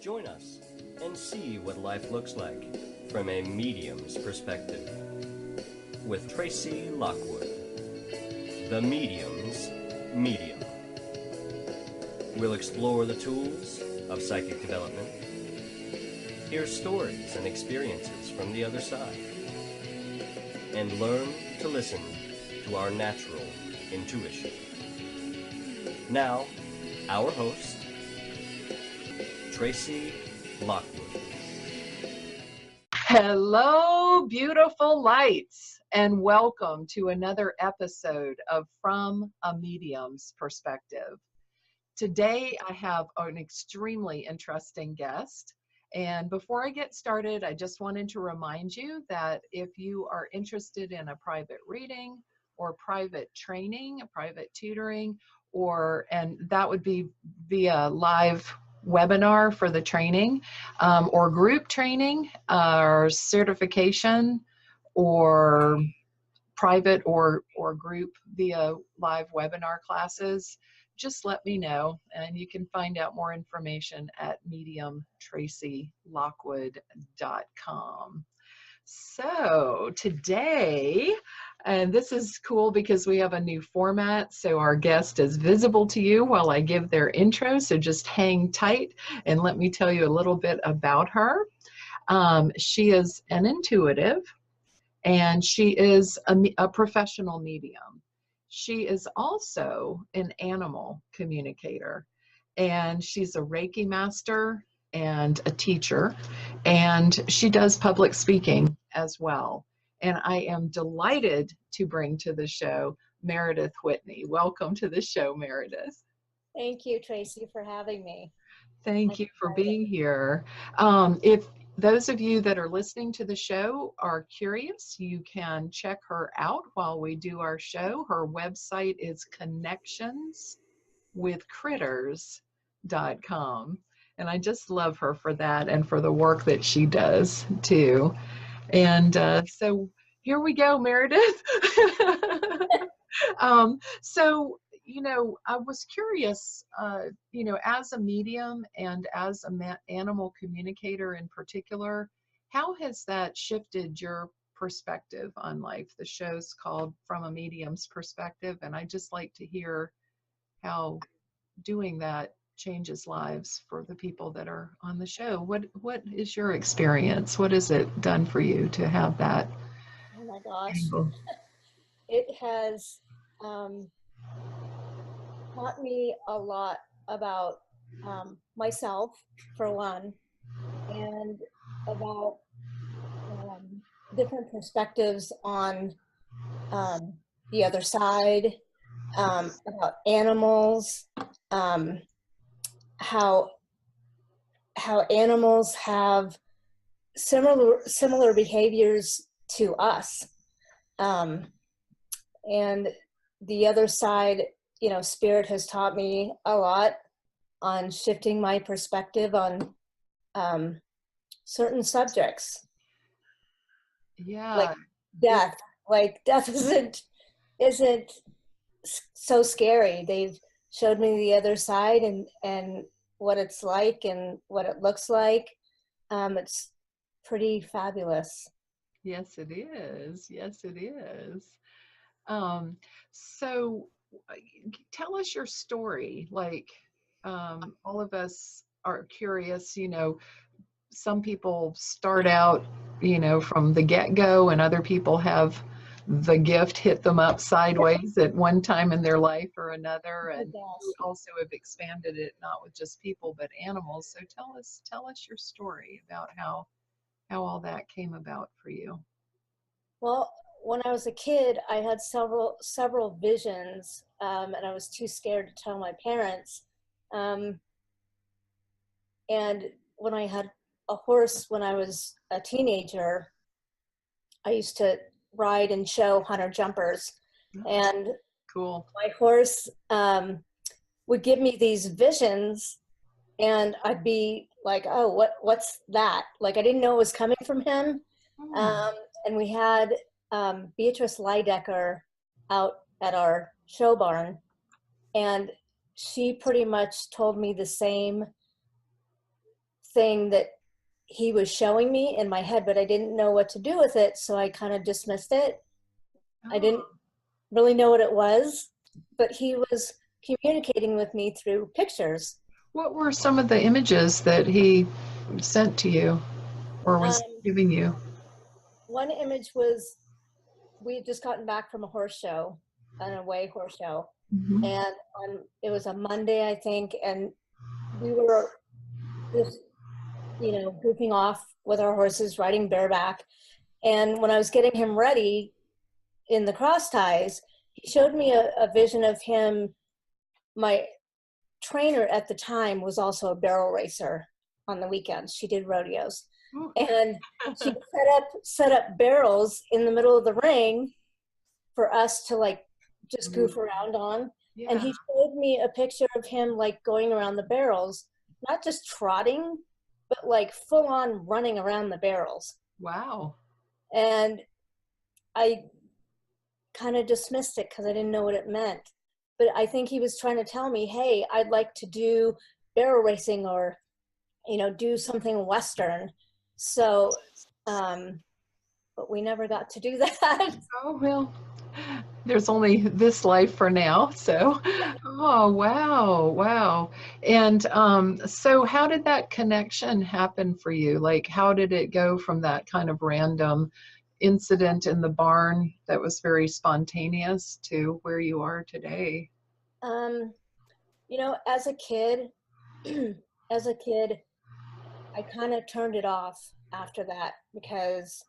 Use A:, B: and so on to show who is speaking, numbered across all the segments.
A: Join us and see what life looks like from a medium's perspective with Tracey Lockwood, the medium's medium. We'll explore the tools of psychic development, hear stories and experiences from the other side, and learn to listen to our natural intuition. Now, our host, Tracey Lockwood.
B: Hello, beautiful lights, and welcome to another episode of From a Medium's Perspective. Today, I have an extremely interesting guest. And before I get started, I just wanted to remind you that if you are interested in a private reading or private training, a private tutoring, and that would be via live webinar for the training, or group training, or certification, or private or group via live webinar classes, just let me know, and you can find out more information at mediumtraceylockwood.com. So today, and this is cool because we have a new format, so our guest is visible to you while I give their intro, so just hang tight and let me tell you a little bit about her. She is an intuitive, and she is a professional medium. She is also an animal communicator, and she's a Reiki master and a teacher, and she does public speaking as well. And I am delighted to bring to the show Meredith Whitney. Welcome to the show, Meredith.
C: Thank you, Tracey, for having me.
B: Thank you for being here. If those of you that are listening to the show are curious, you can check her out while we do our show. Her website is connectionswithcritters.com. And I just love her for that and for the work that she does too. And so here we go, Meredith. So, I was curious, as a medium and as an animal communicator in particular, how has that shifted your perspective on life? The show's called From a Medium's Perspective, and I'd just like to hear how doing that changes lives for the people that are on the show. What is your experience? What has it done for you to have that?
C: Oh my gosh.
B: Angle?
C: It has taught me a lot about myself, for one, and about different perspectives on the other side, about animals, how animals have similar behaviors to us, and the other side. Spirit has taught me a lot on shifting my perspective on certain subjects.
B: Yeah,
C: like death. Like death isn't so scary. They've showed me the other side and what it's like and what it looks like. It's pretty fabulous.
B: yes, it is. Yes, it is. So tell us your story. All of us are curious, some people start out, from the get-go, and other people have the gift hit them up sideways at one time in their life or another. And you also have expanded it, not with just people, but animals. So tell us your story about how all that came about for you.
C: Well, when I was a kid, I had several visions, and I was too scared to tell my parents. And when I had a horse when I was a teenager, I used to ride and show hunter jumpers. And
B: cool.
C: My horse would give me these visions, and I'd be like, oh, what's that? Like, I didn't know it was coming from him. And we had Beatrice Leidecker out at our show barn, and she pretty much told me the same thing that he was showing me in my head, but I didn't know what to do with it. So I kind of dismissed it. I didn't really know what it was, but he was communicating with me through pictures.
B: What were some of the images that he sent to you or was giving you?
C: One image was, we had just gotten back from a horse show, an away horse show.
B: Mm-hmm.
C: And it was a Monday, I think, and we were just, you know, goofing off with our horses, riding bareback. And when I was getting him ready in the cross ties, he showed me a vision of him. My trainer at the time was also a barrel racer on the weekends. She did rodeos. And she set up barrels in the middle of the ring for us to like just goof around on. Yeah. And he showed me a picture of him like going around the barrels, not just trotting, but like full on running around the barrels.
B: Wow. And
C: I kind of dismissed it because I didn't know what it meant. But I think he was trying to tell me, hey, I'd like to do barrel racing or, you know, do something Western. So, but we never got to do that.
B: Oh, well, there's only this life for now. So, oh, wow. Wow. And so how did that connection happen for you? Like, how did it go from that kind of random incident in the barn that was very spontaneous to where you are today?
C: You know, as a kid, I kind of turned it off after that because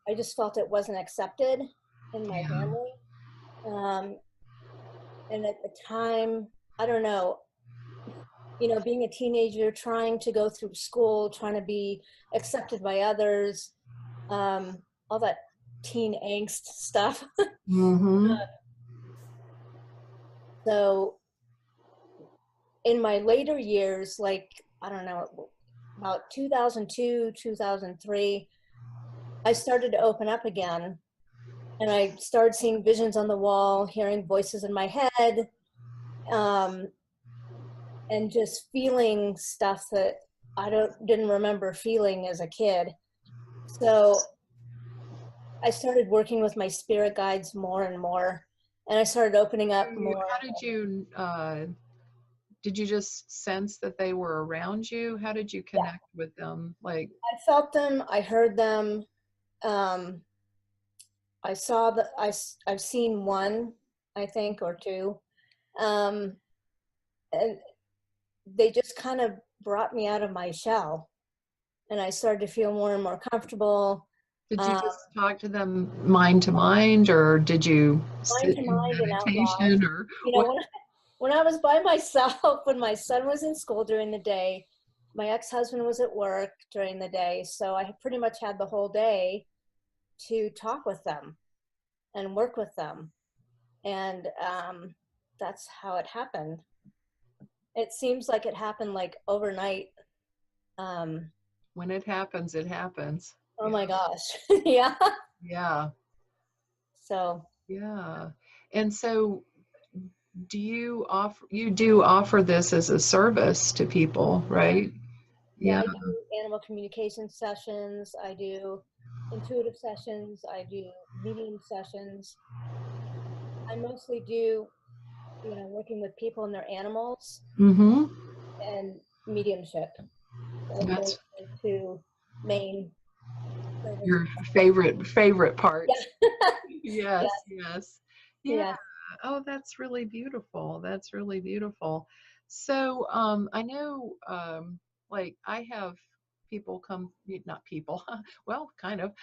C: I just felt it wasn't accepted in my family. And at the time, I don't know, you know, being a teenager, trying to go through school, trying to be accepted by others, all that teen angst stuff.
B: Mm-hmm.
C: So in my later years, like, I don't know, about 2002, 2003, I started to open up again. And I started seeing visions on the wall, hearing voices in my head, and just feeling stuff that I didn't remember feeling as a kid. So I started working with my spirit guides more and more, and I started opening up more.
B: How did you just sense that they were around you? How did you connect with them? Like,
C: I felt them, I heard them. I saw that I've seen one, I think, or two. And they just kind of brought me out of my shell, and I started to feel more and more comfortable.
B: Did you just talk to them mind to mind, or did you sit in meditation, or
C: you know, when I was by myself, when my son was in school during the day, my ex-husband was at work during the day, so I pretty much had the whole day to talk with them and work with them. And that's how it happened. It seems like it happened like overnight.
B: When it happens, it happens.
C: Oh my gosh. Yeah.
B: Yeah.
C: So.
B: Yeah. And so you do offer this as a service to people, right?
C: Yeah. I do animal communication sessions. I do intuitive sessions. I do medium sessions. I mostly do, you know, working with people and their animals, and mediumship. That's the two main.
B: Your favorite part.
C: Yeah.
B: Yes. Yeah. Oh, that's really beautiful. That's really beautiful. So I know like I have people come, not people, well, kind of,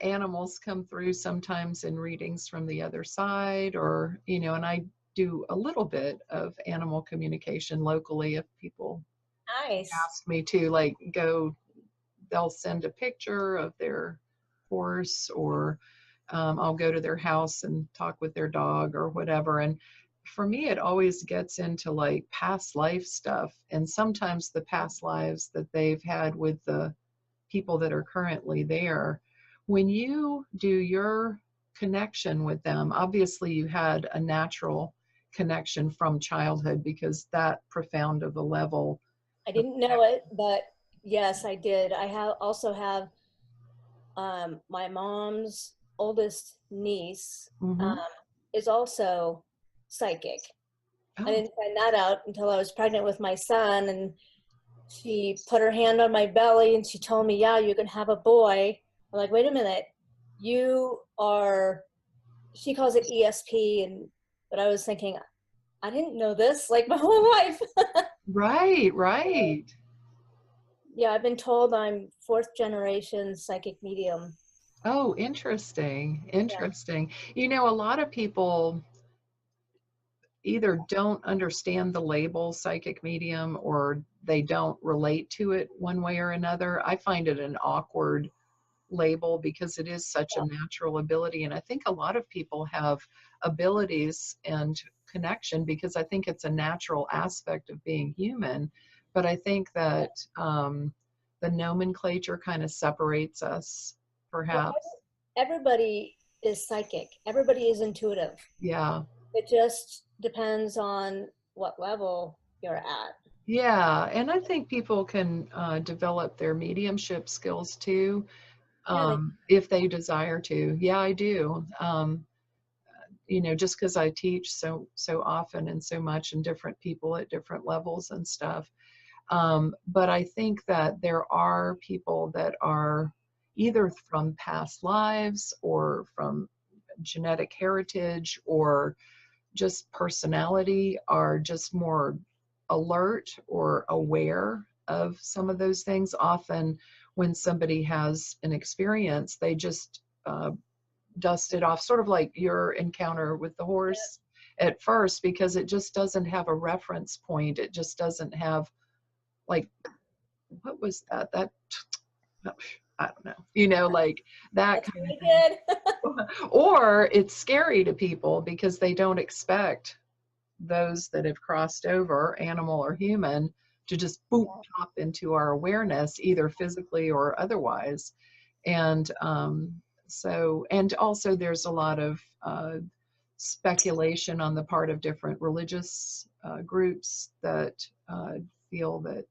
B: animals come through sometimes in readings from the other side, or, you know, and I do a little bit of animal communication locally if people ask me to, like, go, they'll send a picture of their horse, or I'll go to their house and talk with their dog or whatever. And for me, it always gets into like past life stuff, and sometimes the past lives that they've had with the people that are currently there. When you do your connection with them, obviously you had a natural connection from childhood, because that profound of a level.
C: I didn't know it, but Yes, I did. Also have my mom's oldest niece
B: Mm-hmm.
C: is also psychic. I
B: Oh,
C: didn't find that out until I was pregnant with my son, and she put her hand on my belly and she told me, yeah, you can have a boy. I'm like, wait a minute, you are, she calls it ESP, but I was thinking, I didn't know this like my whole life.
B: right, right.
C: Yeah, I've been told I'm fourth generation psychic medium.
B: Oh, interesting.
C: Yeah.
B: Interesting. You know, a lot of people either don't understand the label psychic medium or they don't relate to it one way or another. I find it an awkward label because it is such a natural ability. And I think a lot of people have abilities and connection because I think it's a natural aspect of being human. But I think that the nomenclature kind of separates us,
C: Well,
B: perhaps.
C: everybody is psychic. Everybody is intuitive.
B: Yeah.
C: It just depends on what level you're at.
B: Yeah. And I think people can develop their mediumship skills too,
C: Yeah,
B: if they desire to. Yeah, I do. You know, just because I teach so often and so much and different people at different levels and stuff. But I think that there are people that are either from past lives or from genetic heritage or just personality are just more alert or aware of some of those things. Often when somebody has an experience, they just dust it off, sort of like your encounter with the horse at first, because it just doesn't have a reference point. It just doesn't have, like, what was that? I don't know, you know, like that
C: that's
B: kind of
C: really
B: thing.
C: good.
B: Or it's scary to people because they don't expect those that have crossed over, animal or human, to just boop pop into our awareness, either physically or otherwise. And and also there's a lot of speculation on the part of different religious groups that feel that,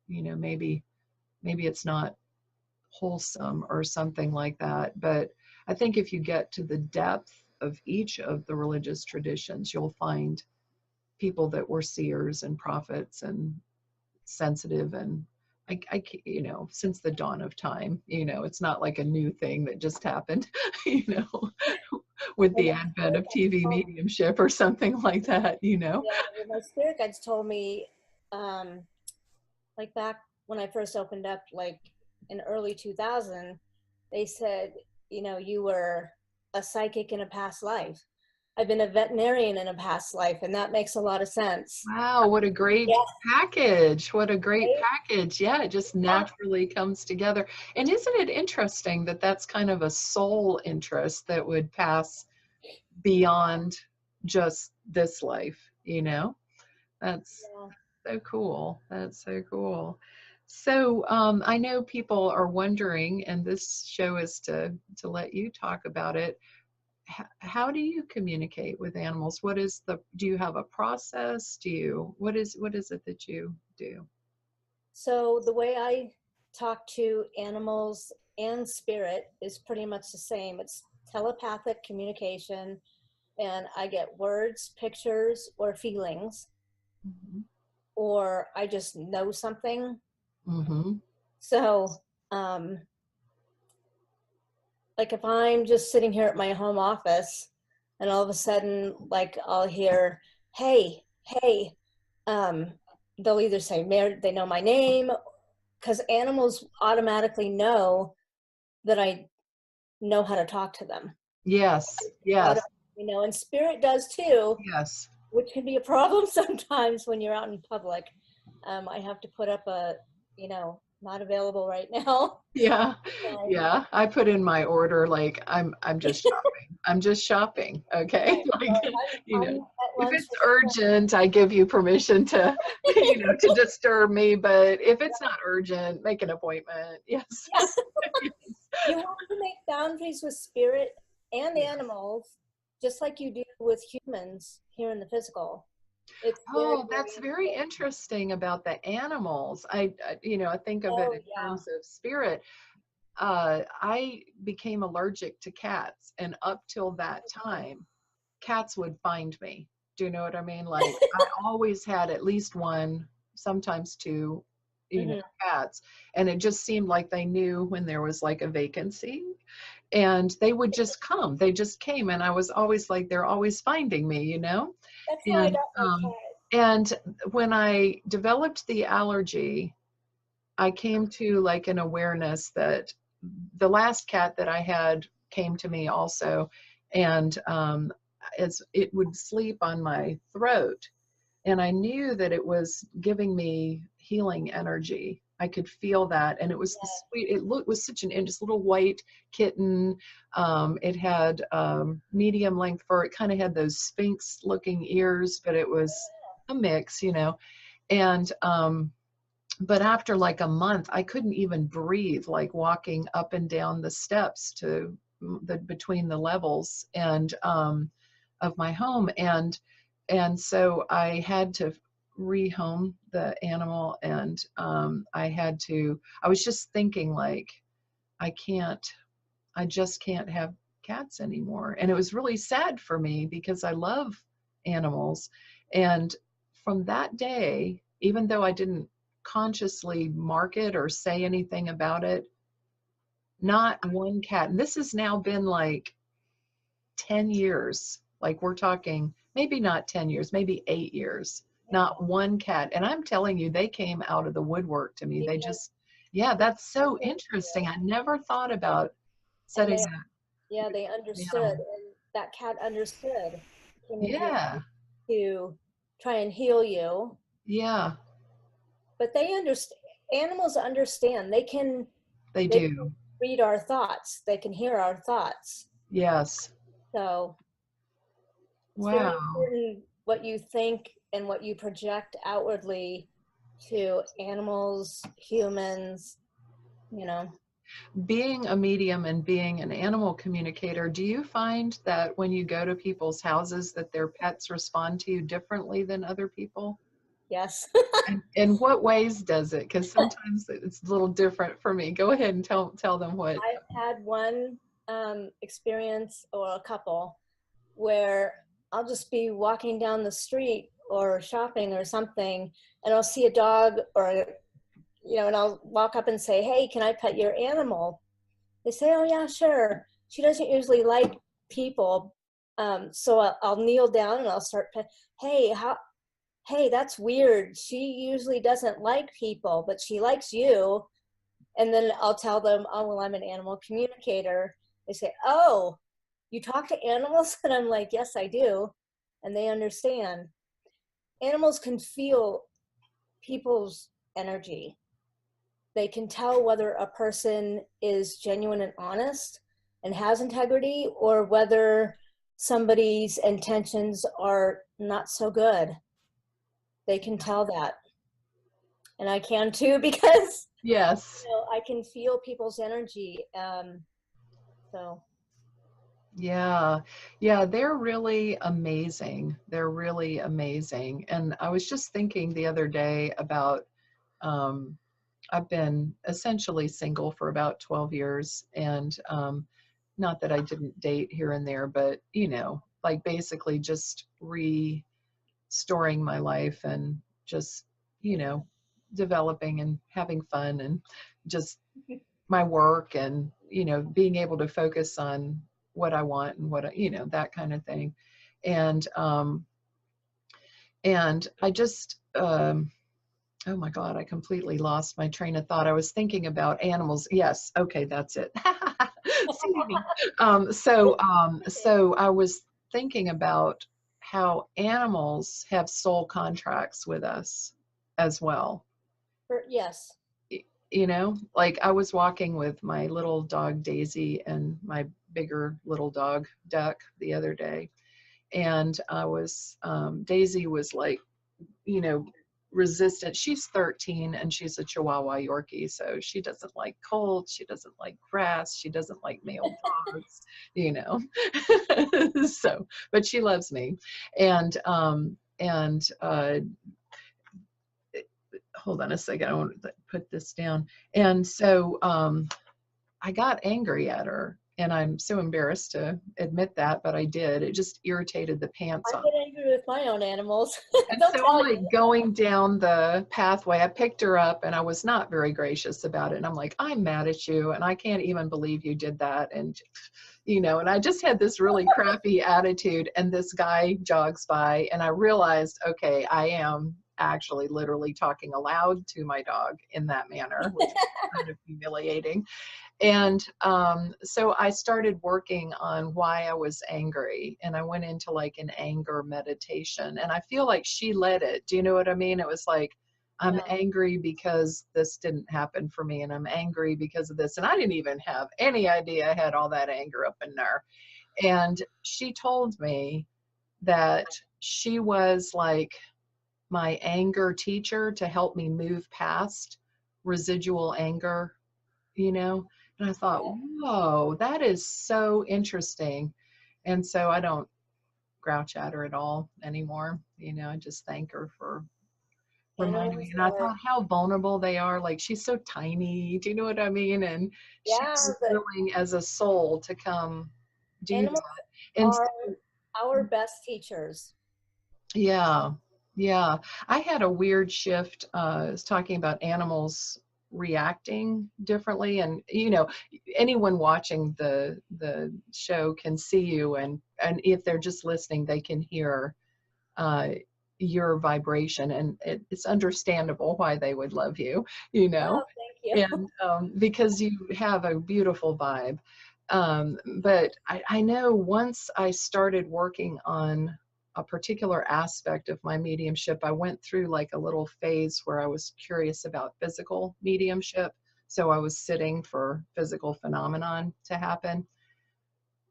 B: you know, maybe it's not wholesome or something like that. But I think if you get to the depth of each of the religious traditions, you'll find people that were seers and prophets and sensitive. And you know, since the dawn of time, you know, it's not like a new thing that just happened, you know, with
C: Well,
B: the
C: my
B: advent
C: spirit
B: of
C: guides
B: TV
C: told,
B: mediumship or something like that, you know.
C: yeah, well, my spirit guides told me, um, like back when I first opened up, like in early 2000, they said, you know, you were a psychic in a past life. I've been a veterinarian in a past life, and that makes a lot of sense.
B: Wow, what a great
C: Yeah,
B: package. What a great
C: right?
B: package. Yeah, it just
C: Yeah.
B: naturally comes together. And isn't it interesting that that's kind of a soul interest that would pass beyond just this life, you know? That's
C: Yeah.
B: so cool. That's so cool. So I know people are wondering, and this show is to let you talk about it. How do you communicate with animals? Do you have a process? What is it that you do?
C: So the way I talk to animals and spirit is pretty much the same. It's telepathic communication, and I get words, pictures, or feelings,
B: Mm-hmm.
C: or I just know something.
B: Mm-hmm.
C: So, um, like if I'm just sitting here at my home office and all of a sudden, like I'll hear, hey, hey, um, they'll either say, they know my name, because animals automatically know that I know how to talk to them.
B: Yes, yes,
C: You know, and spirit does too,
B: yes.
C: which can be a problem sometimes when you're out in public. I have to put up a, you know, not available right now.
B: Yeah,
C: Sign.
B: yeah. I put in my order like I'm just shopping. I'm just shopping. Okay.
C: Right.
B: Like,
C: Well,
B: you know,
C: I'm at
B: if
C: lunch
B: it's
C: with a friend.
B: urgent, I give you permission to, you know, to disturb me. But if it's not urgent, make an appointment. Yes.
C: Yeah,
B: Yes.
C: you have to make boundaries with spirit and
B: Yes.
C: animals, just like you do with humans here in the physical. It's very,
B: Oh,
C: very
B: that's very
C: important.
B: interesting about the animals. I think of it
C: Oh,
B: in
C: yeah.
B: terms of spirit. I became allergic to cats, and up till that time, cats would find me. Do you know what I mean? Like I always had at least one, sometimes two,
C: Hmm.
B: cats. And it just seemed like they knew when there was like a vacancy, and they would just come. They just came, and I was always like, they're always finding me.
C: That's how I
B: And
C: got my
B: um,
C: cat.
B: and when I developed the allergy, I came to like an awareness that the last cat that I had came to me also, and as it would sleep on my throat, and I knew that it was giving me healing energy. I could feel that, and it was the sweet. It looked was such an just little white kitten. It had medium length fur. It kind of had those sphinx looking ears, but it was a mix. And but after like a month, I couldn't even breathe, like walking up and down the steps to between the levels and of my home. And so I had to rehome the animal, and I was just thinking like, I just can't have cats anymore. And it was really sad for me because I love animals. And from that day, even though I didn't consciously mark it or say anything about it, not one cat. And this has now been like 10 years. Like we're talking maybe not 10 years, maybe 8 years, not one cat. And I'm telling you, they came out of the woodwork to me. They just, yeah, that's so interesting. I never thought about
C: And
B: setting
C: they,
B: that.
C: yeah, they
B: Yeah.
C: understood, and that cat understood. Came into your
B: Yeah.
C: life to try and heal you,
B: Yeah.
C: but they understand. Animals understand.
B: They
C: They can
B: do.
C: read our thoughts. They can hear our thoughts.
B: Yes.
C: So it's very
B: Wow.
C: important what you think and what you project outwardly to animals, humans, you know.
B: Being a medium and being an animal communicator, do you find that when you go to people's houses that their pets respond to you differently than other people?
C: Yes.
B: And in what ways does it? Because sometimes it's a little different for me. Go ahead and tell them what.
C: I've had one experience, or a couple, where I'll just be walking down the street or shopping or something, and I'll see a dog, or and I'll walk up and say, "Hey, can I pet your animal?" They say, "Oh yeah, sure." She doesn't usually like people, so I'll kneel down and I'll start pet. Hey, Hey, that's weird. She usually doesn't like people, but she likes you. And then I'll tell them, "Oh, well, I'm an animal communicator." They say, "Oh, you talk to animals?" And I'm like, "Yes, I do." And they understand. Animals can feel people's energy. They can tell whether a person is genuine and honest and has integrity, or whether somebody's intentions are not so good. They can tell that. And I can too, because
B: Yes.
C: I can feel people's energy. So
B: Yeah. Yeah, they're really amazing. They're really amazing. And I was just thinking the other day about um, I've been essentially single for about 12 years. And not that I didn't date here and there, but, like basically just restoring my life and just, you know, developing and having fun and just my work and, being able to focus on what I want and that kind of thing. And, I just, oh my God, I completely lost my train of thought. I was thinking about animals. Yes. Okay. That's it. See me. So I was thinking about how animals have soul contracts with us as well.
C: yes.
B: Like I was walking with my little dog Daisy and my bigger little dog Duck the other day. And Daisy was like, you know, resistant. She's 13 and she's a Chihuahua Yorkie. So she doesn't like cold. She doesn't like grass. She doesn't like male dogs. So, but she loves me. And and hold on a second, I want to put this down. And so I got angry at her, and I'm so embarrassed to admit that, but I did. It just irritated the pants
C: I
B: off.
C: get angry with my own animals.
B: And
C: They'll
B: so
C: tell
B: I'm
C: you.
B: like going down the pathway. I picked her up, and I was not very gracious about it. And I'm like, I'm mad at you, and I can't even believe you did that. And, you know, and I just had this really crappy attitude. And this guy jogs by, and I realized, okay, I am actually literally talking aloud to my dog in that manner, which is kind of humiliating. And so I started working on why I was angry, and I went into like an anger meditation, and I feel like she led it. Do you know what I mean? It was like, I'm
C: Yeah.
B: angry because this didn't happen for me, and I'm angry because of this. And I didn't even have any idea I had all that anger up in there. And she told me that she was like my anger teacher to help me move past residual anger, you know? And I thought, whoa, that is so interesting. And so I don't grouch at her at all anymore. You know, I just thank her for reminding me.
C: Animals
B: And I
C: are,
B: thought how vulnerable they are. Like, she's so tiny. Do you know what I mean? And
C: yeah,
B: she's
C: the
B: willing as a soul to come do
C: animals
B: that. And
C: are our best teachers.
B: yeah, yeah. I had a weird shift. I was talking about animals reacting differently, and you know, anyone watching the show can see you, and if they're just listening, they can hear your vibration, and it's understandable why they would love you, you know,
C: Oh, thank you.
B: and because you have a beautiful vibe. But I know once I started working on a particular aspect of my mediumship, I went through like a little phase where I was curious about physical mediumship. So I was sitting for physical phenomenon to happen.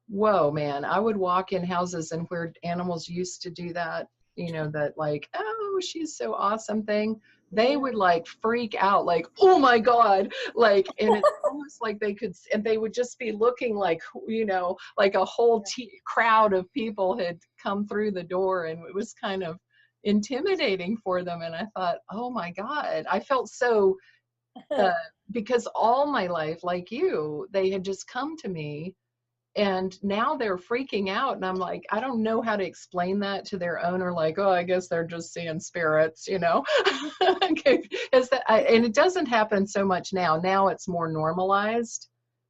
B: Whoa, man, I would walk in houses and where animals used to do that, you know, that like, oh, she's so awesome thing. They would like freak out, like, oh my God, like, and it's almost like they could, and they would just be looking like, you know, like a whole crowd of people had come through the door, and it was kind of intimidating for them. And I thought, oh my God, I felt so, because all my life, like you, they had just come to me. And now they're freaking out, and I'm like, I don't know how to explain that to their owner. Like, oh, I guess they're just seeing spirits, you know. Okay. And it doesn't happen so much now. Now it's more normalized.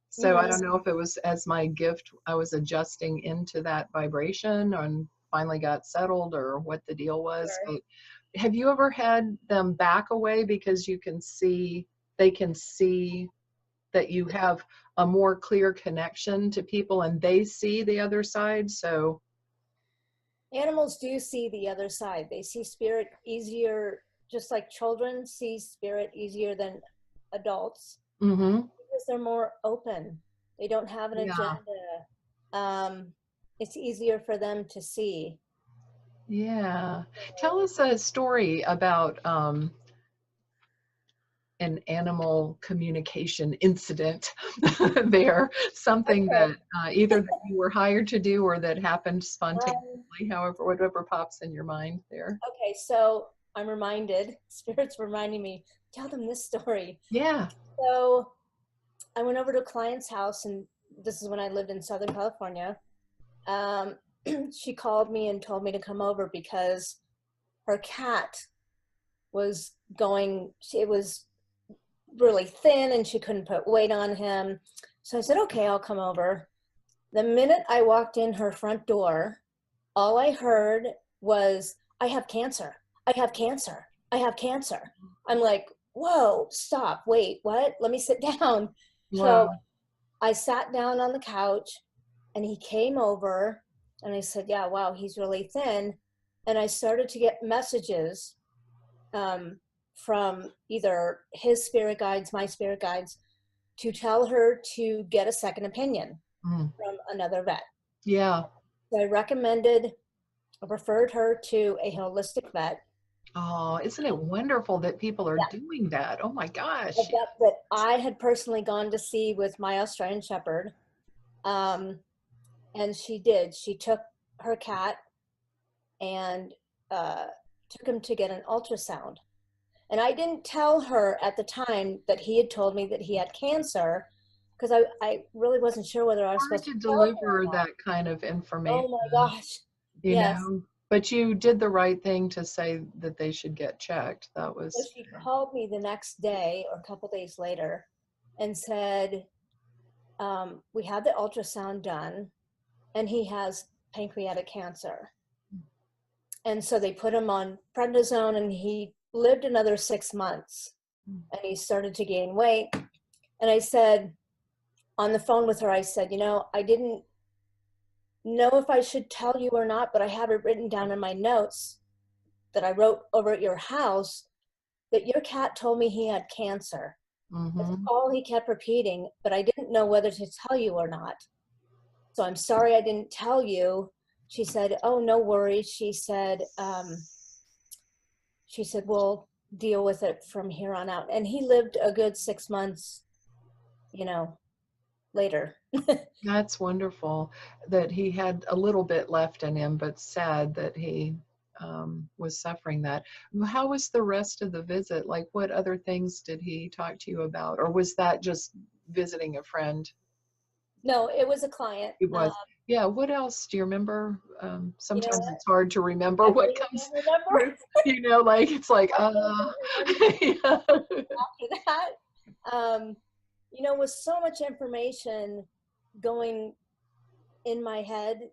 B: So I don't know if it was as my gift, I was adjusting into that vibration and finally got settled, or what the deal was.
C: Sure.
B: But have you ever had them back away because you can see, they can see that you have a more clear connection to people, and they see the other side? So
C: Animals do see the other side. They see spirit easier, just like children see spirit easier than adults, because they're more open. They don't have an agenda. It's easier for them to see.
B: Yeah. Tell us a story about an animal communication incident there, something that either that you were hired to do or that happened spontaneously, however, whatever pops in your mind there.
C: Okay, so I'm reminded, Spirit's reminding me, tell them this story.
B: Yeah.
C: So I went over to a client's house, and this is when I lived in Southern California. She called me and told me to come over because her cat was going, it was really thin and she couldn't put weight on him. So I said, okay, I'll come over. The minute I walked in her front door, all I heard was, I have cancer. I have cancer. I have cancer. I'm like, whoa, stop, wait, what? Let me sit down.
B: Wow.
C: So I sat down on the couch, and he came over, and I said, yeah, wow, he's really thin. And I started to get messages from either his spirit guides, my spirit guides, to tell her to get a second opinion from another vet.
B: Yeah.
C: So I referred her to a holistic vet.
B: Oh, isn't it wonderful that people are doing that? Oh my gosh.
C: A vet that I had personally gone to see with my Australian Shepherd. And she did. She took her cat, and took him to get an ultrasound. And I didn't tell her at the time that he had told me that he had cancer, because I really wasn't sure whether I was
B: Hard
C: supposed
B: to
C: to tell her or
B: deliver
C: not.
B: that kind of information.
C: Oh my gosh.
B: You
C: Yes.
B: know, but you did the right thing to say that they should get checked. That
C: So
B: was,
C: she called me the next day or a couple days later and said, we had the ultrasound done and he has pancreatic cancer. And so they put him on prednisone and he lived another 6 months and he started to gain weight. And I said, on the phone with her, I said, I didn't know if I should tell you or not, but I have it written down in my notes that I wrote over at your house that your cat told me he had cancer. That's all he kept repeating, but I didn't know whether to tell you or not. So I'm sorry I didn't tell you. She said, oh, no worries. She said, we'll deal with it from here on out. And he lived a good 6 months, later.
B: That's wonderful that he had a little bit left in him, but sad that he was suffering that. How was the rest of the visit? Like, what other things did he talk to you about? Or was that just visiting a friend?
C: No, it was a client.
B: It was. Yeah. What else do you remember? Sometimes
C: what?
B: it's hard to remember
C: I
B: what
C: really
B: comes
C: don't remember.
B: through, like, it's like,
C: I
B: yeah.
C: after that, with so much information going in my head,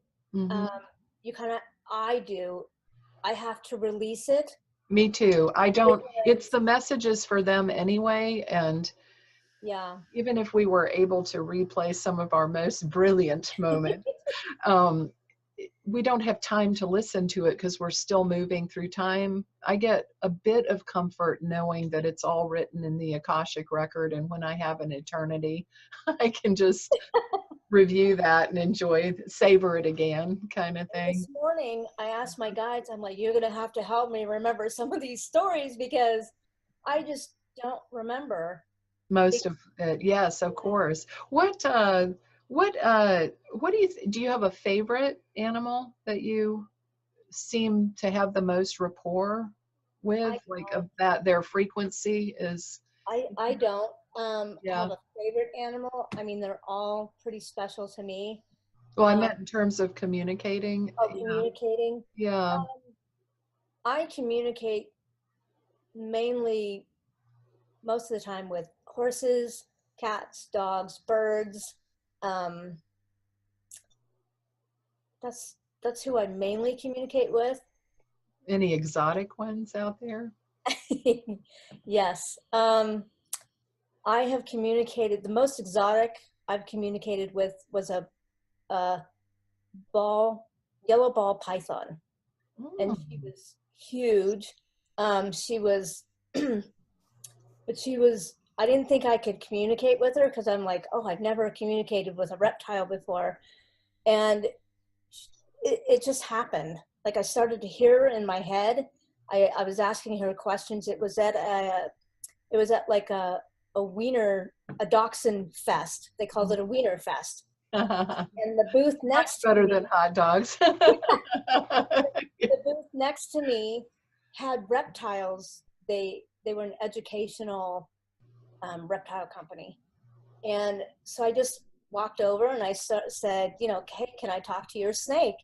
C: I have to release it.
B: Me too. It's the messages for them anyway. And
C: yeah,
B: even if we were able to replay some of our most brilliant moments, we don't have time to listen to it because we're still moving through time. I get a bit of comfort knowing that it's all written in the Akashic record, and when I have an eternity, I can just review that and savor it again, kind of thing.
C: This morning, I asked my guides, I'm like, you're going to have to help me remember some of these stories because I just don't remember.
B: Most of it, yes, of course. What do you have a favorite animal that you seem to have the most rapport with, like of that their frequency is?
C: I don't
B: Yeah.
C: have a favorite animal. I mean, they're all pretty special to me.
B: Well, I meant in terms of communicating.
C: Oh, communicating.
B: Yeah.
C: I communicate mainly most of the time with horses, cats, dogs, birds. That's who I mainly communicate with.
B: Any exotic ones out there?
C: Yes. I have communicated, the most exotic I've communicated with was a yellow ball python. And she was huge. She was, but she was, I didn't think I could communicate with her because I'm like, oh, I've never communicated with a reptile before. And it just happened. Like I started to hear her in my head. I was asking her questions. It was at like a dachshund fest. They called it a wiener fest. And the booth next to
B: better
C: me,
B: than hot dogs.
C: The booth next to me had reptiles. They were an educational reptile company. And so I just walked over and I said, hey, can I talk to your snake?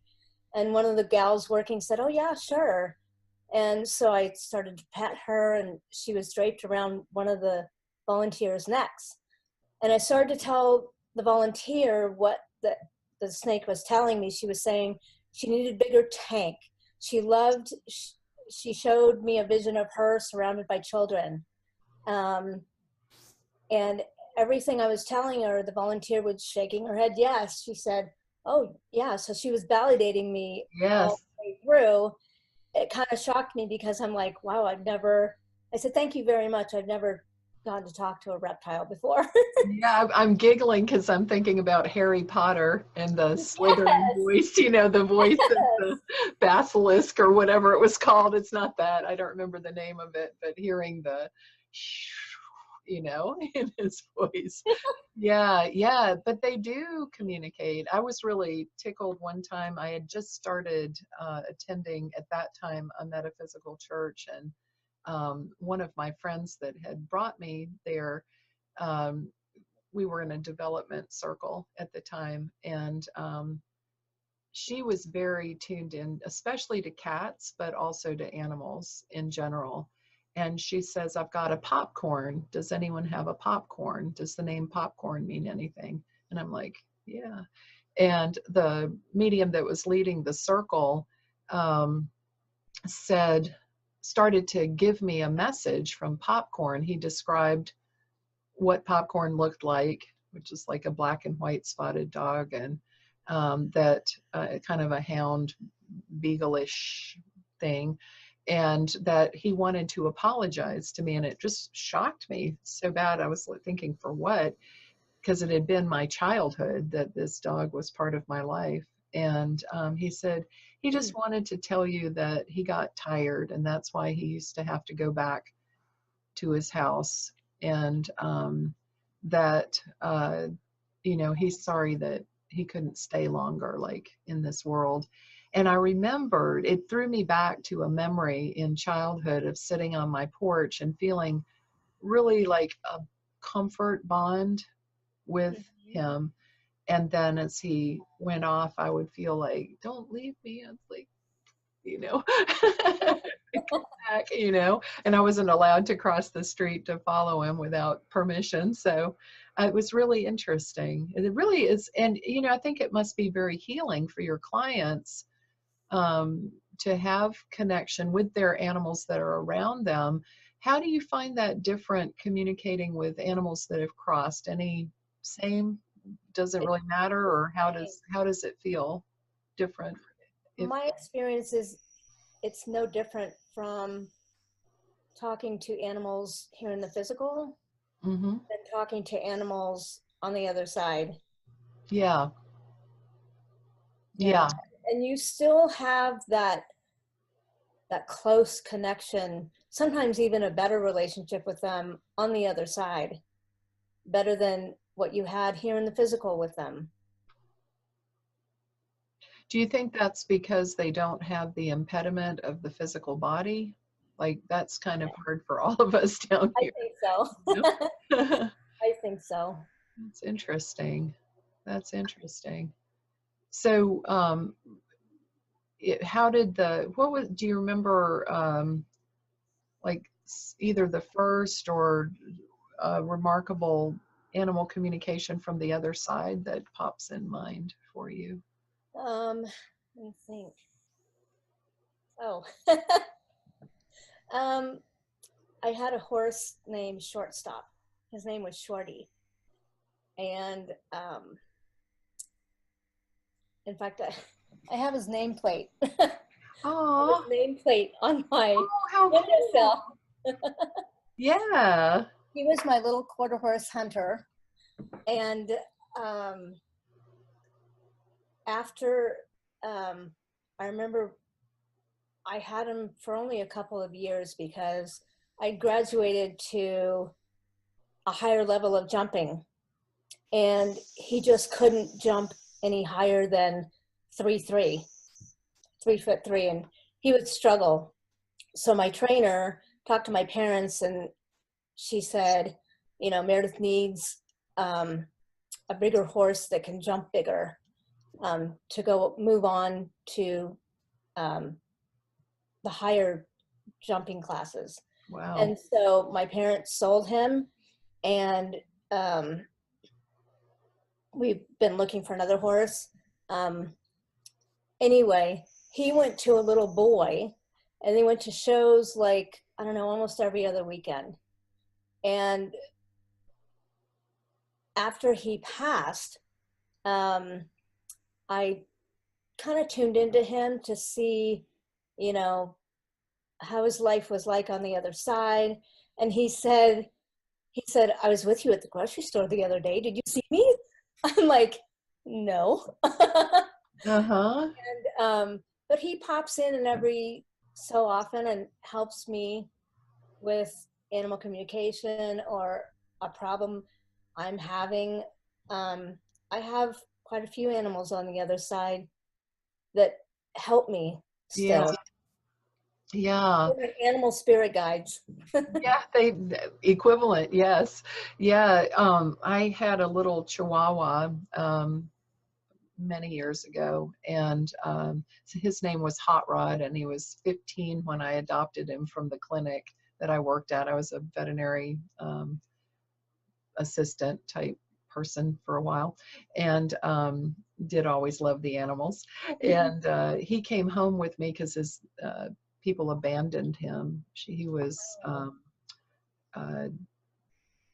C: And one of the gals working said, oh yeah, sure. And so I started to pet her and she was draped around one of the volunteers' necks. And I started to tell the volunteer what the snake was telling me. She was saying she needed a bigger tank. She showed me a vision of her surrounded by children. And everything I was telling her, the volunteer was shaking her head. Yes. She said, oh yeah. So she was validating me all the way through. It kind of shocked me because I'm like, wow, I said, thank you very much. I've never gotten to talk to a reptile before.
B: Yeah, I'm giggling because I'm thinking about Harry Potter and the Slytherin voice, the voice of the basilisk or whatever it was called. It's not that. I don't remember the name of it, but hearing the in his voice. Yeah, but they do communicate. I was really tickled one time. I had just started attending at that time a metaphysical church, and one of my friends that had brought me there, we were in a development circle at the time, and she was very tuned in, especially to cats, but also to animals in general. And she says, I've got a popcorn. Does anyone have a popcorn? Does the name popcorn mean anything? And I'm like, yeah. And the medium that was leading the circle started to give me a message from popcorn. He described what popcorn looked like, which is like a black and white spotted dog, and that kind of a hound beagle-ish thing, and that he wanted to apologize to me. And it just shocked me so bad. I was thinking, for what? Because it had been my childhood that this dog was part of my life. And he said he just wanted to tell you that he got tired, and that's why he used to have to go back to his house, and that he's sorry that he couldn't stay longer, like, in this world. And I remembered, it threw me back to a memory in childhood of sitting on my porch and feeling really like a comfort bond with him. And then as he went off, I would feel like, don't leave me. It's like, come back, and I wasn't allowed to cross the street to follow him without permission. So it was really interesting. It really is. And, I think it must be very healing for your clients to have connection with their animals that are around them. How do you find that different, communicating with animals that have crossed? Any same? Doesn't really matter? Or how does it feel different?
C: My experience is it's no different from talking to animals here in the physical than talking to animals on the other side.
B: Yeah.
C: And you still have that close connection, sometimes even a better relationship with them on the other side, better than what you had here in the physical with them.
B: Do you think that's because they don't have the impediment of the physical body? Like, that's kind of hard for all of us down here.
C: I think so. I think so.
B: That's interesting. So, do you remember, like, either the first or remarkable animal communication from the other side that pops in mind for you?
C: Let me think. Oh, I had a horse named Shortstop. His name was Shorty. And in fact, I have his nameplate.
B: Oh,
C: nameplate on my
B: windowsill. Yeah.
C: He was my little quarter horse hunter. And after, I remember I had him for only a couple of years because I graduated to a higher level of jumping, and he just couldn't jump any higher than 3'3", 3'3", and he would struggle. So my trainer talked to my parents, and she said, Meredith needs a bigger horse that can jump bigger to move on to the higher jumping classes.
B: Wow.
C: And so my parents sold him, and we've been looking for another horse. Anyway, he went to a little boy, and they went to shows like, I don't know, almost every other weekend. And after he passed, I kind of tuned into him to see, how his life was like on the other side. And he said, I was with you at the grocery store the other day. Did you see me? I'm like, no. And, but he pops in every so often and helps me with, animal communication or a problem I'm having. I have quite a few animals on the other side that help me
B: Yeah.
C: still.
B: Yeah.
C: They're my animal spirit guides.
B: Yeah, they equivalent, yes. Yeah, I had a little Chihuahua many years ago, and so his name was Hot Rod, and he was 15 when I adopted him from the clinic that I worked at. I was a veterinary assistant type person for a while, and did always love the animals. And he came home with me because his people abandoned him. He was uh,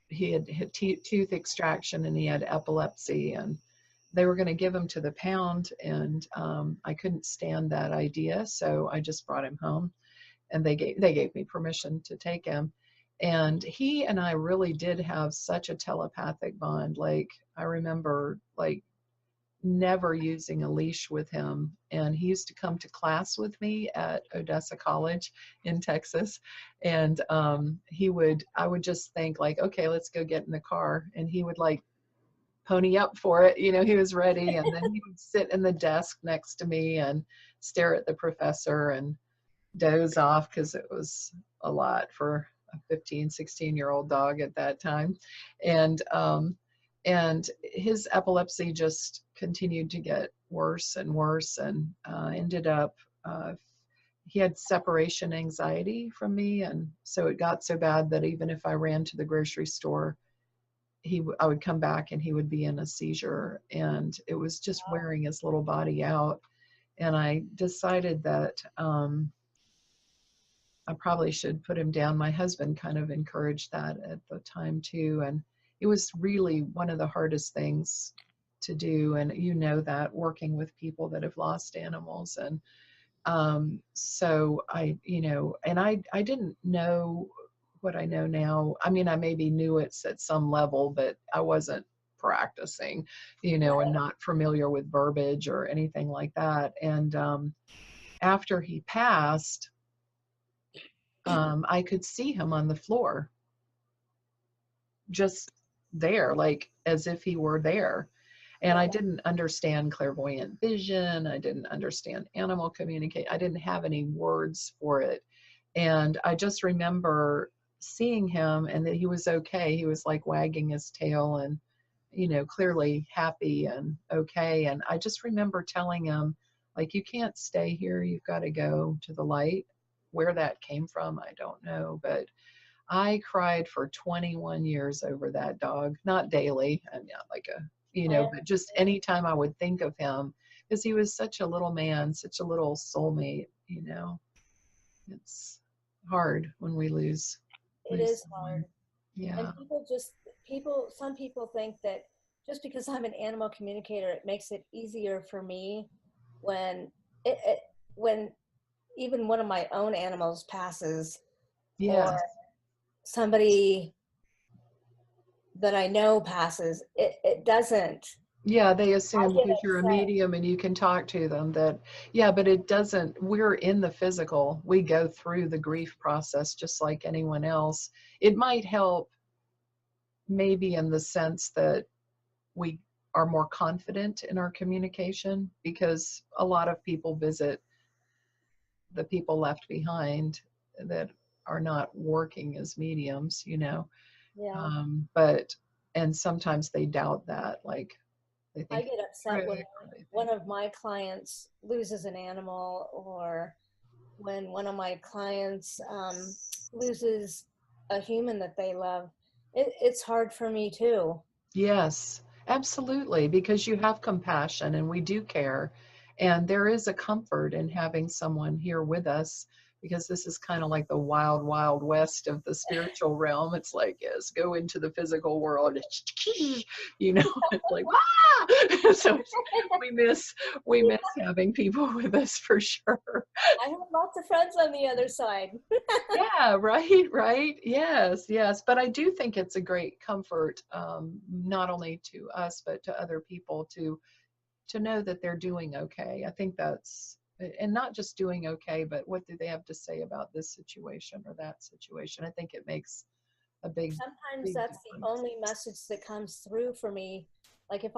B: he had tooth extraction and he had epilepsy, and they were going to give him to the pound, and I couldn't stand that idea, so I just brought him home, and they gave me permission to take him. And he and I really did have such a telepathic bond. Like, I remember like never using a leash with him, and he used to come to class with me at Odessa College in Texas, and I would just think like, okay, let's go get in the car, and he would like pony up for it, he was ready, and then he would sit in the desk next to me and stare at the professor and doze off, because it was a lot for a 15-16-year-old dog at that time. And his epilepsy just continued to get worse and worse, and ended up he had separation anxiety from me, and so it got so bad that even if I ran to the grocery store, I would come back and he would be in a seizure, and it was just wearing his little body out. And I decided that I probably should put him down. My husband kind of encouraged that at the time too, and it was really one of the hardest things to do. And that, working with people that have lost animals. And so I didn't know what I know now. I mean, I maybe knew it at some level, but I wasn't practicing, and not familiar with verbiage or anything like that. And after he passed, I could see him on the floor, just there, like as if he were there. And I didn't understand clairvoyant vision. I didn't understand animal communicate. I didn't have any words for it. And I just remember seeing him, and that he was okay. He was like wagging his tail and, clearly happy and okay. And I just remember telling him, like, you can't stay here. You've got to go to the light. Where that came from, I don't know. But I cried for 21 years over that dog, not daily, and not like but just anytime I would think of him, because he was such a little man, such a little soulmate. It's hard when we lose.
C: It is hard.
B: Yeah.
C: And some people think that just because I'm an animal communicator, it makes it easier for me when when even one of my own animals passes,
B: Yeah.
C: or somebody that I know passes. It doesn't.
B: Yeah, they assume because you're a medium and you can talk to them that, yeah, but it doesn't. We're in the physical. We go through the grief process just like anyone else. It might help maybe in the sense that we are more confident in our communication, because a lot of people visit the people left behind that are not working as mediums,
C: Yeah.
B: And sometimes they doubt that, like,
C: I get upset when one of my clients loses an animal, or when one of my clients loses a human that they love. It's hard for me too.
B: Yes, absolutely, because you have compassion and we do care. And there is a comfort in having someone here with us, because this is kind of like the wild, wild west of the spiritual realm. It's like, yes, go into the physical world. It's like, ah! So we miss having people with us for sure.
C: I have lots of friends on the other side.
B: Yeah, right. Yes. But I do think it's a great comfort, not only to us, but to other people to know that they're doing okay. I think that's and not just doing okay, but what do they have to say about this situation or that situation? I think it makes a big
C: Sometimes
B: big
C: that's
B: difference.
C: the only message that comes through for me. Like if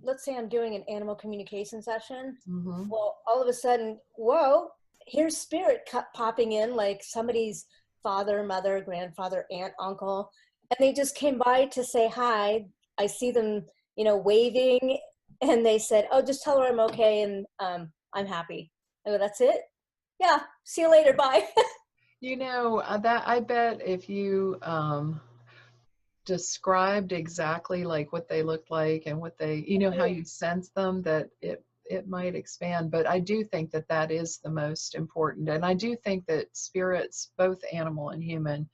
C: let's say I'm doing an animal communication session,
B: Mm-hmm.
C: well, all of a sudden, whoa, here's spirit popping in, like somebody's father, mother, grandfather, aunt, uncle, and they just came by to say hi. I see them, waving, and they said, oh, just tell her I'm okay, and I'm happy. I go, that's it? Yeah, see you later, bye.
B: That I bet if you described exactly like what they looked like and what they, how you sense them, that it might expand. But I do think that that is the most important. And I do think that spirits, both animal and human,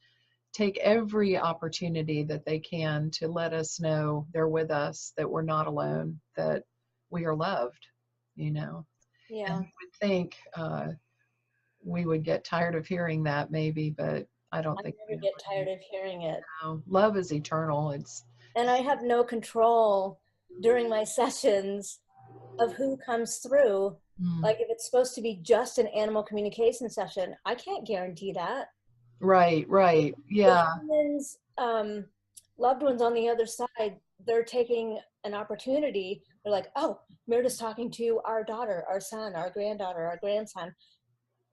B: take every opportunity that they can to let us know they're with us, that we're not alone, that we are loved, And
C: Yeah.
B: you would think we would get tired of hearing that maybe, but I don't
C: I
B: think we
C: never get tired of hearing it.
B: know. Love is eternal.
C: And I have no control during my sessions of who comes through.
B: Mm,
C: Like if it's supposed to be just an animal communication session, I can't guarantee that.
B: right.
C: The
B: Yeah.
C: humans, loved ones on the other side, they're taking an opportunity. They're like, oh, Meredith's talking to our daughter, our son, our granddaughter, our grandson.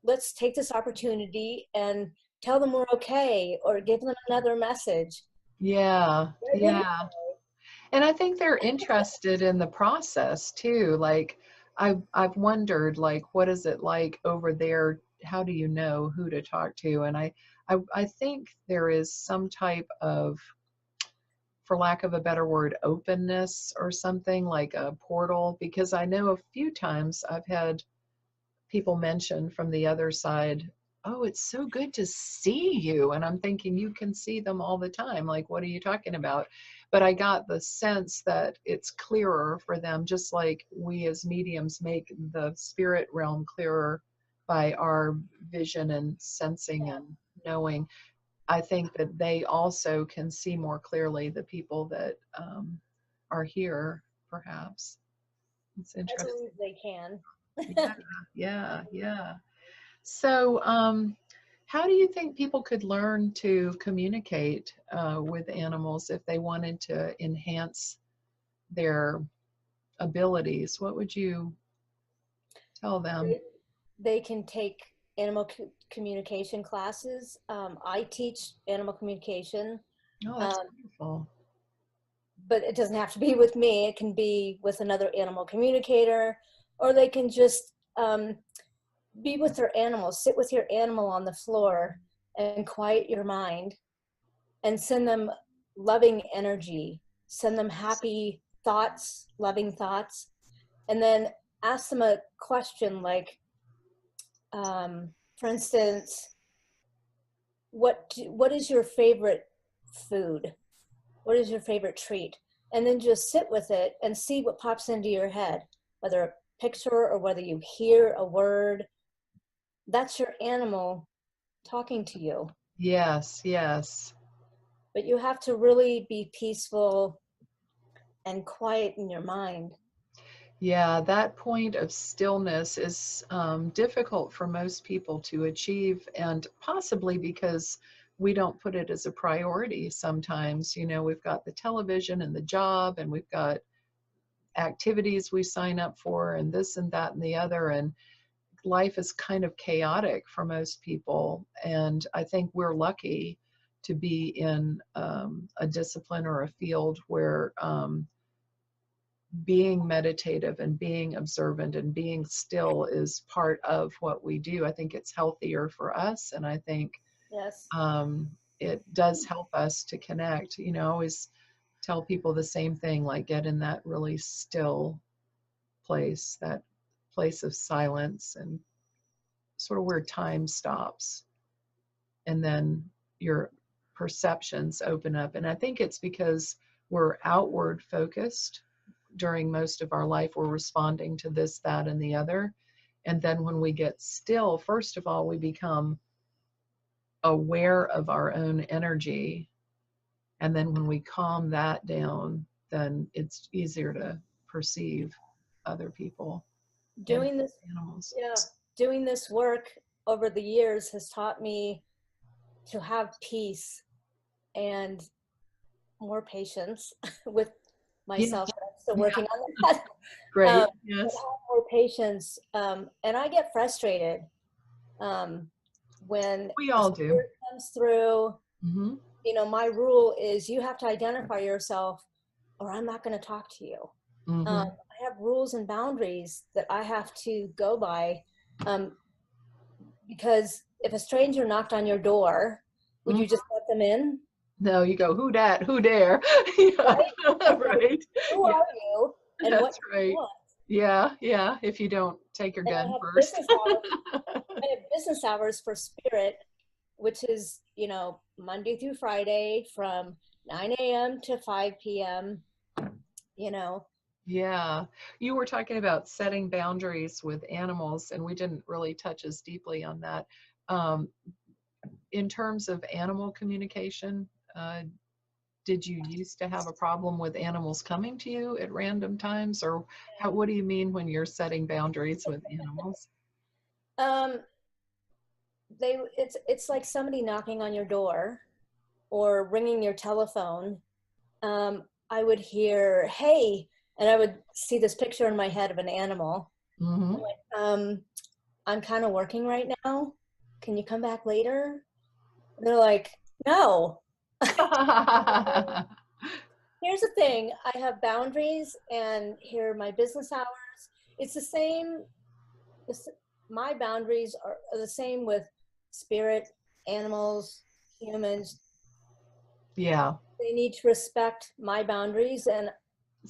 C: Let's take this opportunity and tell them we're okay, or give them another message.
B: Yeah. Yeah. And I think they're interested in the process too. Like I've wondered, like, what is it like over there? How do you know who to talk to? And I think there is some type of, for lack of a better word, openness or something, like a portal, because I know a few times I've had people mention from the other side, oh, it's so good to see you. And I'm thinking, you can see them all the time. Like, what are you talking about? But I got the sense that it's clearer for them, just like we as mediums make the spirit realm clearer by our vision and sensing and knowing. I think that they also can see more clearly the people that are here, perhaps. It's
C: I
B: interesting.
C: believe they can.
B: Yeah. So, how do you think people could learn to communicate with animals if they wanted to enhance their abilities? What would you tell them?
C: They can take animal communication classes. I teach animal communication,
B: Oh, that's
C: um,
B: wonderful.
C: but it doesn't have to be with me. It can be with another animal communicator, or they can just be with their animal, sit with your animal on the floor and quiet your mind and send them loving energy, send them happy thoughts, loving thoughts, and then ask them a question like, for instance, what is your favorite food? What is your favorite treat? And then just sit with it and see what pops into your head, whether a picture or whether you hear a word. That's your animal talking to you.
B: Yes.
C: But you have to really be peaceful and quiet in your mind.
B: Yeah, that point of stillness is difficult for most people to achieve, and possibly because we don't put it as a priority sometimes. We've got the television and the job, and we've got activities we sign up for, and this and that and the other, and life is kind of chaotic for most people. And I think we're lucky to be in a discipline or a field where being meditative and being observant and being still is part of what we do. I think it's healthier for us, and I think
C: Yes.
B: it does help us to connect. I always tell people the same thing, like get in that really still place, that place of silence, and sort of where time stops, and then your perceptions open up. And I think it's because we're outward focused during most of our life. We're responding to this, that, and the other. And then when we get still, first of all, we become aware of our own energy. And then when we calm that down, then it's easier to perceive other people.
C: Doing this,
B: animals.
C: yeah, doing this work over the years has taught me to have peace and more patience with myself.
B: Yeah.
C: I'm still working on that.
B: Great.
C: But
B: Yes.
C: have more patience. And I get frustrated when
B: We
C: a
B: all do.
C: spirit comes through.
B: Mm-hmm.
C: You know, my rule is you have to identify yourself or I'm not going to talk to you.
B: Mm-hmm.
C: I have rules and boundaries that I have to go by, because if a stranger knocked on your door, would you just let them in?
B: No, you go, who dat, who dare? Yeah.
C: Right?
B: Right.
C: Who
B: Yeah,
C: are you? And what
B: that's
C: do you
B: right.
C: want?
B: Yeah, yeah. If you don't take your
C: And
B: gun
C: I have
B: first.
C: business hours. I have business hours for spirit, which is, you know, Monday through Friday from 9 a.m. to 5 p.m. You know.
B: Yeah. You were talking about setting boundaries with animals, and we didn't really touch as deeply on that. In terms of animal communication, did you used to have a problem with animals coming to you at random times, or what do you mean when you're setting boundaries with animals?
C: It's like somebody knocking on your door or ringing your telephone. I would hear, "Hey," and I would see this picture in my head of an animal.
B: Mm-hmm.
C: I'm like, I'm kind of working right now. Can you come back later? And they're like, "No." Here's the thing. I have boundaries and here are my business hours. It's the same. My boundaries are the same with spirit, animals, humans.
B: Yeah.
C: They need to respect my boundaries, and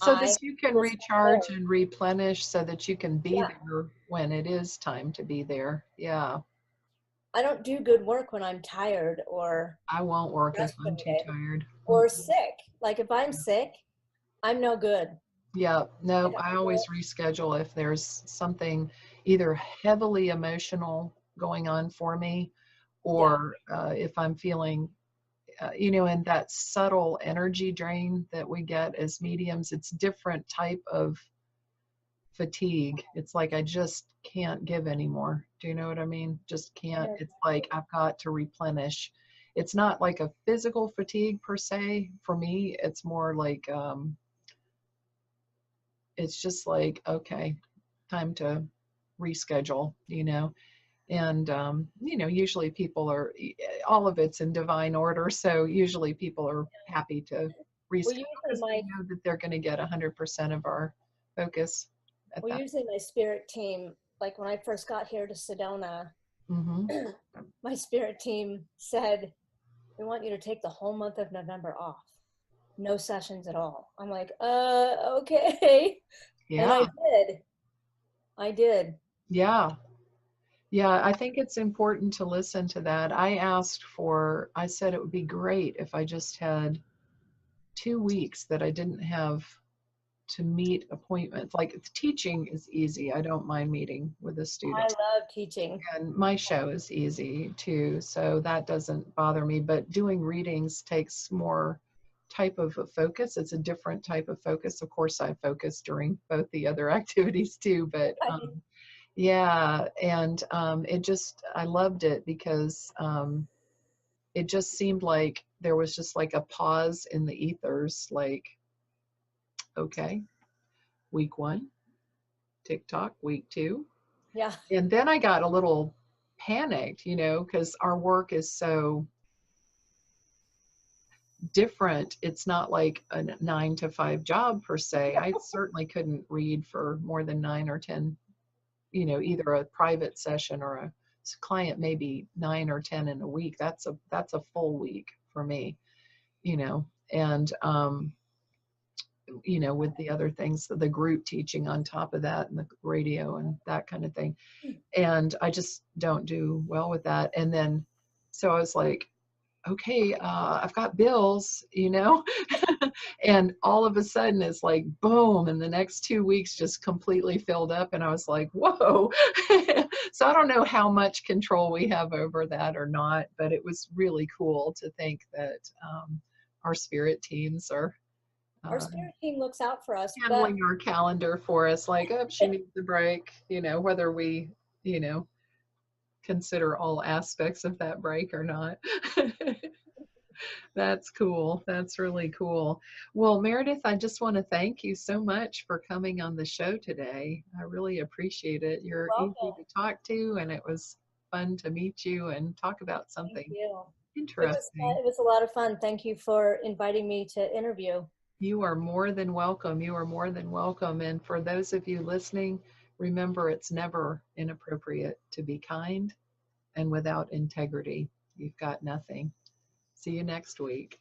B: So
C: I
B: that you can
C: respect
B: recharge
C: theirs.
B: and replenish so that you can be
C: Yeah.
B: there when it is time to be there. Yeah.
C: I don't do good work when I'm tired or
B: I won't work if I'm too
C: frustrated
B: tired.
C: or sick. Like if I'm sick, I'm no good.
B: Yeah, no,
C: And
B: I always reschedule if there's something either heavily emotional going on for me, or if I'm feeling, and that subtle energy drain that we get as mediums, it's different type of fatigue. It's like I just can't give anymore. Do you know what I mean? Just can't. It's like I've got to replenish. It's not like a physical fatigue per se. For me, it's more like it's just like, okay, time to reschedule, and usually people are, all of it's in divine order, so usually people are happy to
C: Well,
B: reschedule
C: usually
B: because they know that they're going to get 100% of our focus at that.
C: usually my spirit team, like when I first got here to Sedona,
B: Mm-hmm.
C: my spirit team said, "We want you to take the whole month of November off. No sessions at all." I'm like, okay. And
B: Yeah.
C: I did.
B: Yeah. Yeah, I think it's important to listen to that. I said it would be great if I just had 2 weeks that I didn't have to meet appointments. Like teaching is easy. I don't mind meeting with a
C: I
B: student.
C: love teaching.
B: And my show is easy too, so that doesn't bother me. But doing readings takes more type of a focus. It's a different type of focus. Of course, I focus during both the other activities too, but yeah, and I loved it because it just seemed like there was just like a pause in the ethers, like, okay, week 1, TikTok, week 2.
C: Yeah.
B: And then I got a little panicked, because our work is so different. It's not like a 9 to 5 job per se. I certainly couldn't read for more than 9 or 10, either a private session or a client, maybe 9 or 10 in a week. That's a full week for me, and with the other things, the group teaching on top of that and the radio and that kind of thing. And I just don't do well with that. And then, so I was like, okay, I've got bills, and all of a sudden it's like, boom, and the next 2 weeks just completely filled up. And I was like, whoa. So I don't know how much control we have over that or not, but it was really cool to think that our spirit teams are
C: Our spirit team looks out for us, but
B: handling our calendar for us, like, oh, she needs a break, whether we, consider all aspects of that break or not. That's cool. That's really cool. Well, Meredith, I just want to thank you so much for coming on the show today. I really appreciate it. You're easy to talk to, and it was fun to meet you and talk about something interesting.
C: It was a lot of fun. Thank you for inviting me to interview.
B: You are more than welcome. You are more than welcome. And for those of you listening, remember, it's never inappropriate to be kind, and without integrity, you've got nothing. See you next week.